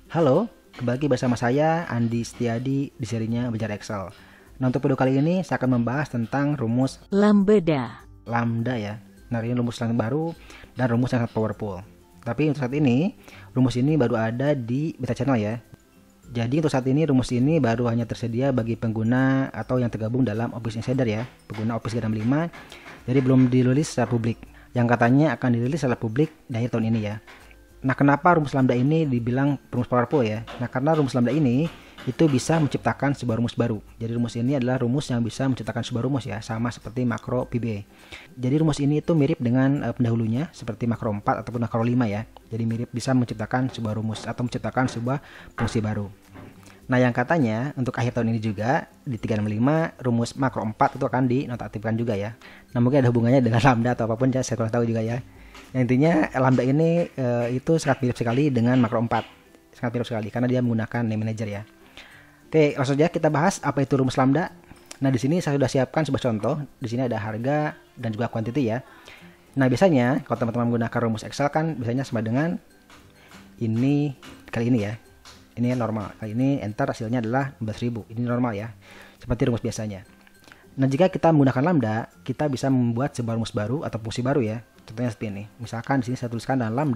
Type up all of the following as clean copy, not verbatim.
Halo, kembali lagi bersama saya Andi Setiadi di serinya Belajar Excel. Nah, untuk video kali ini saya akan membahas tentang rumus lambda ya. Nah, ini rumus yang baru dan rumus yang sangat powerful. Tapi untuk saat ini, rumus ini baru ada di beta channel ya. Jadi untuk saat ini rumus ini baru hanya tersedia bagi pengguna atau yang tergabung dalam Office Insider ya, pengguna Office 365. Jadi belum dirilis secara publik. Yang katanya akan dirilis secara publik di akhir tahun ini ya. Nah, kenapa rumus lambda ini dibilang rumus powerful ya? Nah, karena rumus lambda ini itu bisa menciptakan sebuah rumus baru. Jadi rumus ini adalah rumus yang bisa menciptakan sebuah rumus ya, sama seperti makro VBA. Jadi rumus ini itu mirip dengan pendahulunya seperti makro 4 ataupun makro 5 ya. Jadi mirip bisa menciptakan sebuah rumus atau menciptakan sebuah fungsi baru. Nah, yang katanya untuk akhir tahun ini juga di 365 rumus makro 4 itu akan dinonaktifkan juga ya. Nah, mungkin ada hubungannya dengan lambda atau apapun ya, saya kurang tahu juga ya. Yang intinya lambda ini itu sangat mirip sekali dengan makro 4. Sangat mirip sekali karena dia menggunakan name manager ya. Oke, langsung saja kita bahas apa itu rumus lambda. Nah, di sini saya sudah siapkan sebuah contoh. Di sini ada harga dan juga quantity ya. Nah, biasanya kalau teman-teman menggunakan rumus Excel kan biasanya sama dengan ini kali ini ya. Ini normal. Kali ini enter hasilnya adalah 16.000. Ini normal ya. Seperti rumus biasanya. Nah, jika kita menggunakan lambda, kita bisa membuat sebuah rumus baru atau fungsi baru ya. Contohnya seperti ini. Misalkan di sini saya tuliskan dalam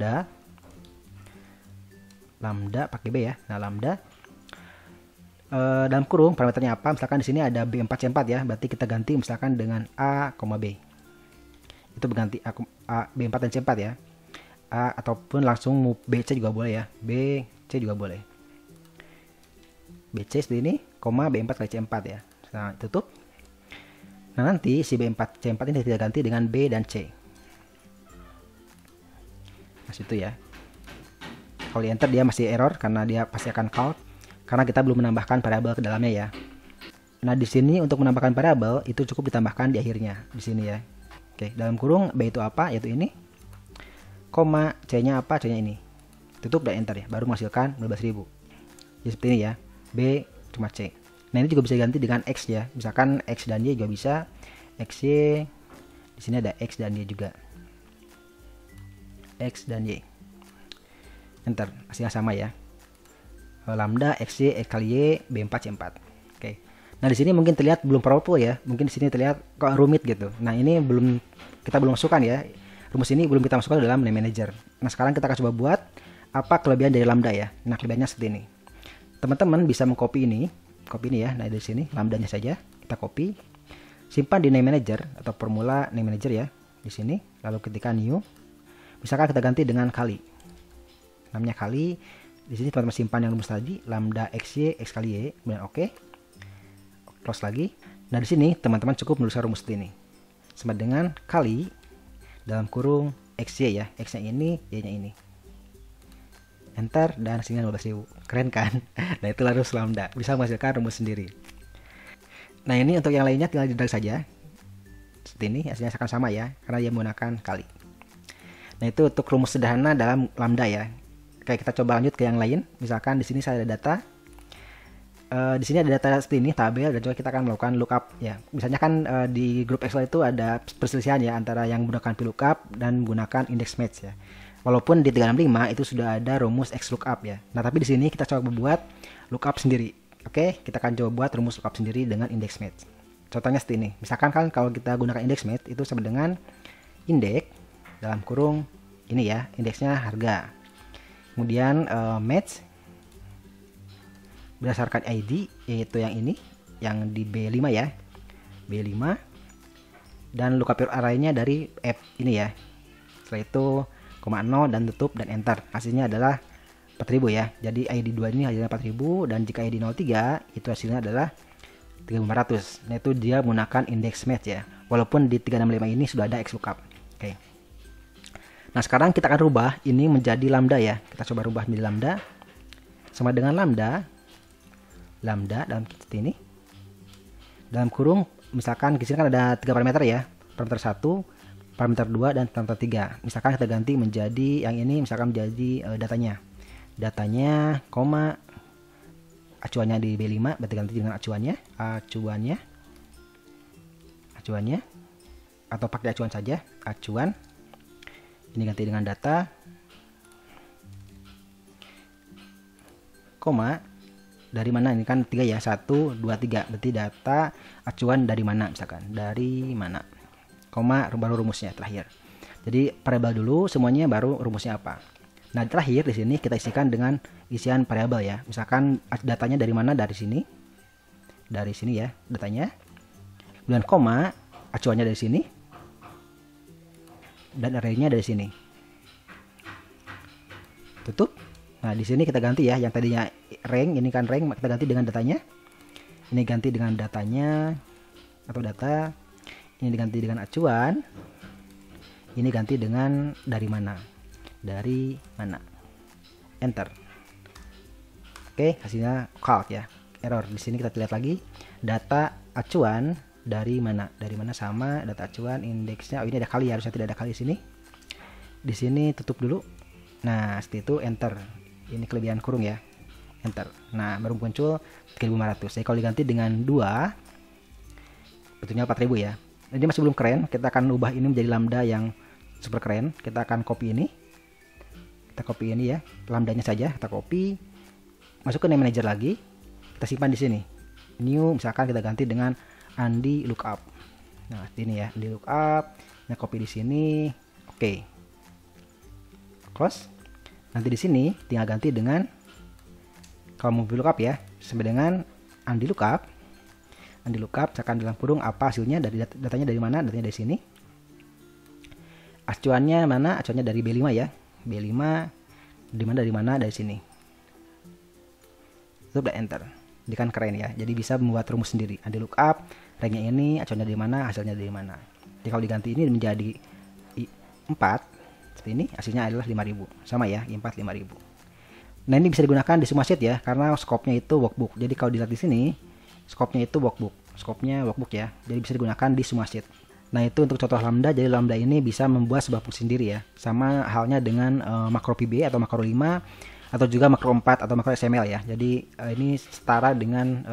lambda pakai B ya. Nah, lambda dalam kurung parameternya apa? Misalkan di sini ada B4 C4 ya. Berarti kita ganti misalkan dengan A, B. Itu berganti B4 dan C4 ya. A ataupun langsung BC juga boleh ya. BC juga boleh. BC seperti ini, B4 kali C4 ya. Nah, tutup. Nah, nanti si B4 C4 ini kita ganti dengan B dan C. Nah, situ ya. Kalau di enter dia masih error karena dia pasti akan count karena kita belum menambahkan variabel ke dalamnya ya. Nah, di sini untuk menambahkan variabel itu cukup ditambahkan di akhirnya di sini ya. Oke, dalam kurung B itu apa? Yaitu ini. Koma C-nya apa? C-nya ini. Tutup dan enter ya, baru menghasilkan 15.000. Jadi seperti ini ya. B cuma C. Nah, ini juga bisa diganti dengan X ya. Misalkan X dan Y juga bisa. XY di sini ada X dan Y juga. X dan Y. Enter, hasilnya sama ya. Lambda XY X kali Y B4 C4. Oke. Nah, di sini mungkin terlihat belum powerful ya. Mungkin di sini terlihat kok rumit gitu. Nah, ini kita belum masukkan ya. Rumus ini belum kita masukkan dalam name manager. Nah, sekarang kita akan coba buat apa kelebihan dari lambda ya. Nah, kelebihannya seperti ini. Teman-teman bisa mengcopy ini ya. Nah, dari sini lambdanya saja kita copy, simpan di name manager atau formula name manager ya di sini. Lalu ketika new, misalkan kita ganti dengan kali, namanya kali. Di sini teman-teman simpan yang rumus tadi lambda xy x kali y, kemudian oke, close lagi. Nah, di sini teman-teman cukup menuliskan rumus ini sama dengan kali dalam kurung xy ya, x-nya ini, y-nya ini. Enter dan hasilnya 15.000. Keren kan? Nah, itulah rumus lambda, bisa menghasilkan rumus sendiri. Nah, ini untuk yang lainnya tinggal didrag saja seperti ini, hasilnya akan sama ya karena dia menggunakan kali. Nah, itu untuk rumus sederhana dalam lambda ya. Oke, kita coba lanjut ke yang lain. Misalkan di sini saya ada data. Di sini ada data seperti ini, tabel, dan juga kita akan melakukan lookup ya. Misalnya kan di grup Excel itu ada perselisihan ya antara yang menggunakan VLOOKUP dan menggunakan index match ya. Walaupun di 365 itu sudah ada rumus XLOOKUP ya. Nah, tapi di sini kita coba buat lookup sendiri. Oke, kita akan coba buat rumus lookup sendiri dengan index match. Contohnya seperti ini. Misalkan kan kalau kita gunakan index match itu sama dengan indeks dalam kurung ini ya, indeksnya harga. Kemudian match berdasarkan ID yaitu yang ini, yang di B5 ya. B5 dan lookup arraynya dari F ini ya. Setelah itu 0 dan tutup dan enter. Hasilnya adalah 4.000 ya. Jadi ID 2 ini hasilnya 4.000 dan jika ID 03 itu hasilnya adalah 3.500. Nah, itu dia menggunakan index match ya. Walaupun di 365 ini sudah ada XLOOKUP. Oke. Nah, sekarang kita akan rubah ini menjadi lambda ya. Kita coba rubah menjadi lambda. Sama dengan lambda dalam seperti ini. Dalam kurung misalkan di sini kan ada 3 parameter ya. Parameter 1, parameter 2 dan parameter 3. Misalkan kita ganti menjadi yang ini, misalkan menjadi datanya. Datanya, koma acuannya di B5, berarti ganti dengan acuannya atau pakai acuan saja, acuan. Ini ganti dengan data. koma, dari mana ini kan 3 ya, 1, 2, 3, berarti data acuan dari mana, misalkan dari mana, koma baru rumusnya terakhir. Jadi variabel dulu semuanya, baru rumusnya apa. Nah terakhir di sini kita isikan dengan isian variabel ya, misalkan datanya dari mana, dari sini ya datanya, kemudian koma acuannya dari sini, dan arraynya dari sini, tutup. Nah di sini kita ganti ya, yang tadinya rank, ini kan rank, kita ganti dengan datanya, ini ganti dengan datanya atau data, ini diganti dengan acuan, ini ganti dengan dari mana, enter. Oke, hasilnya calc ya, error. Di sini kita lihat lagi data acuan dari mana sama data acuan indeksnya. Oh ini ada kali ya, harusnya tidak ada kali di sini. Di sini tutup dulu. Nah setelah itu enter. Ini kelebihan kurung ya, enter. Nah baru muncul 3500. Jadi kalau diganti dengan 2 betulnya 4000 ya. Ini masih belum keren, kita akan ubah ini menjadi lambda yang super keren. Kita akan copy ini, ya, lambdanya saja kita copy, masuk ke name manager lagi, kita simpan di sini, new, misalkan kita ganti dengan Andi lookup. Nah ini ya, Andi lookup, nah copy di sini, oke. Close. Nanti di sini tinggal ganti dengan, kalau mau lookup ya, sampai dengan Andi lookup, misalkan dalam kurung apa hasilnya, dari datanya dari mana, datanya dari sini, acuannya mana, acuannya dari B5 ya, B5 dari mana, dari sini, tutup dan enter. Ini kan keren ya, jadi bisa membuat rumus sendiri. Andi lookup, ranknya ini, acuannya dari mana, hasilnya dari mana. Jadi kalau diganti ini menjadi 4 seperti ini, hasilnya adalah 5000, sama ya, 4 5000. Nah ini bisa digunakan di semua sheet ya, karena scope-nya itu workbook. Jadi kalau dilihat di sini, scope-nya itu workbook, ya, jadi bisa digunakan di semua sheet. Nah itu untuk contoh lambda. Jadi lambda ini bisa membuat sebuah fungsi sendiri ya, sama halnya dengan makro PB atau makro 5, atau juga makro 4 atau makro XML ya. Jadi ini setara dengan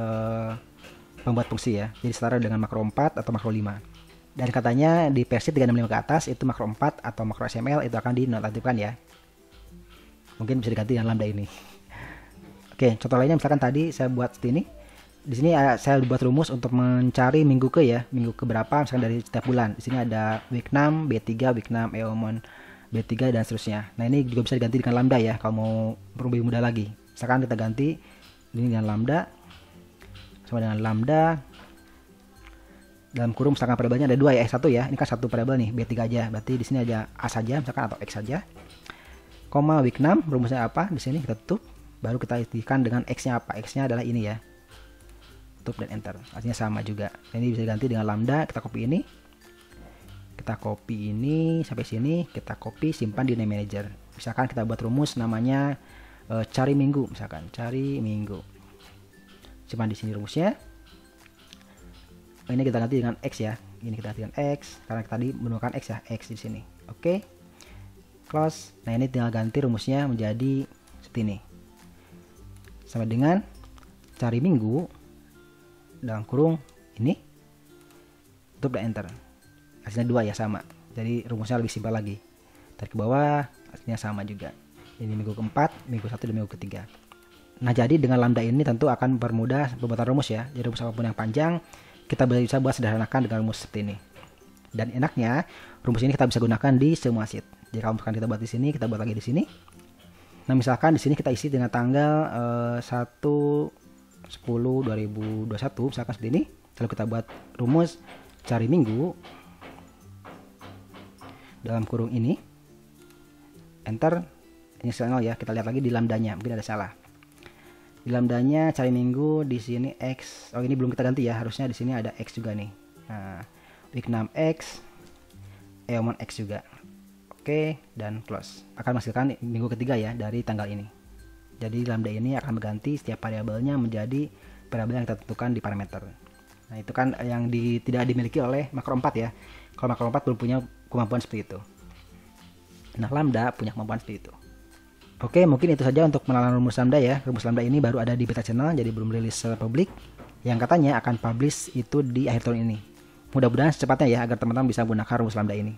pembuat fungsi ya, jadi setara dengan makro 4 atau makro 5. Dan katanya di versi 365 ke atas itu makro 4 atau makro XML itu akan dinonaktifkan ya. Mungkin bisa diganti dengan lambda ini. Oke, contoh lainnya misalkan tadi saya buat seperti ini. Di sini saya buat rumus untuk mencari minggu ke berapa, misalkan dari setiap bulan. Di sini ada week 6, B3, week 6, Eomon B3 dan seterusnya. Nah, ini juga bisa diganti dengan lambda ya kalau mau lebih mudah lagi. Misalkan kita ganti ini dengan lambda, sama dengan lambda dalam kurung, misalkan variabelnya ada 2 ya, X1 ya. Ini kan satu variabel nih, B3 aja. Berarti di sini aja A saja misalkan, atau X saja. Koma week 6, rumusnya apa? Di sini kita tutup, baru kita isikan dengan X-nya apa? X-nya adalah ini ya. Tutup dan enter. Artinya sama juga. Nah, ini bisa diganti dengan lambda, kita copy ini. Sampai sini, kita copy, simpan di name manager. Misalkan kita buat rumus namanya cari minggu, misalkan cari minggu. Simpan di sini rumusnya. Ini kita ganti dengan X ya. Ini kita ganti dengan X karena tadi menggunakan X ya, X di sini. Oke. Close. Nah, ini tinggal ganti rumusnya menjadi seperti ini. Sama dengan cari minggu dalam kurung ini, tutup dan enter. Hasilnya 2 ya, sama. Jadi rumusnya lebih simpel lagi. Tarik ke bawah, hasilnya sama juga. Ini minggu keempat, minggu 1 dan minggu ketiga. Nah, jadi dengan lambda ini tentu akan mempermudah pembuatan rumus ya. Jadi rumus apapun yang panjang kita bisa buat sederhanakan dengan rumus seperti ini. Dan enaknya rumus ini kita bisa gunakan di semua sheet. Jadi kalau misalkan kita buat di sini, kita buat lagi di sini. Nah, misalkan di sini kita isi dengan tanggal 1/10/2021 misalkan seperti ini. Lalu kita buat rumus cari minggu dalam kurung ini, enter. Ini signal ya, kita lihat lagi di lambdanya, mungkin ada salah. Di lambdanya cari minggu, di sini X. Oh, ini belum kita ganti ya, harusnya di sini ada X juga nih. Nah, week 6 X, Eomon X juga. Oke, dan close. Akan menghasilkan minggu ketiga ya dari tanggal ini. Jadi lambda ini akan mengganti setiap variabelnya menjadi variabel yang kita tentukan di parameter. Nah, itu kan yang tidak dimiliki oleh makro 4 ya. Kalau makro 4 belum punya kemampuan seperti itu. Nah, lambda punya kemampuan seperti itu. Oke, mungkin itu saja untuk pengenalan rumus lambda ya. Rumus lambda ini baru ada di beta channel, jadi belum rilis secara publik. Yang katanya akan publish itu di akhir tahun ini. Mudah-mudahan secepatnya ya, agar teman-teman bisa menggunakan rumus lambda ini.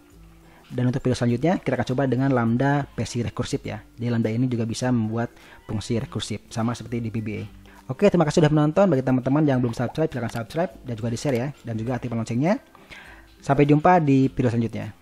Dan untuk video selanjutnya kita akan coba dengan lambda versi rekursif ya. Jadi lambda ini juga bisa membuat fungsi rekursif sama seperti di VBA. Oke, terima kasih sudah menonton. Bagi teman-teman yang belum subscribe, silahkan subscribe dan juga di share ya, dan juga aktifkan loncengnya. Sampai jumpa di video selanjutnya.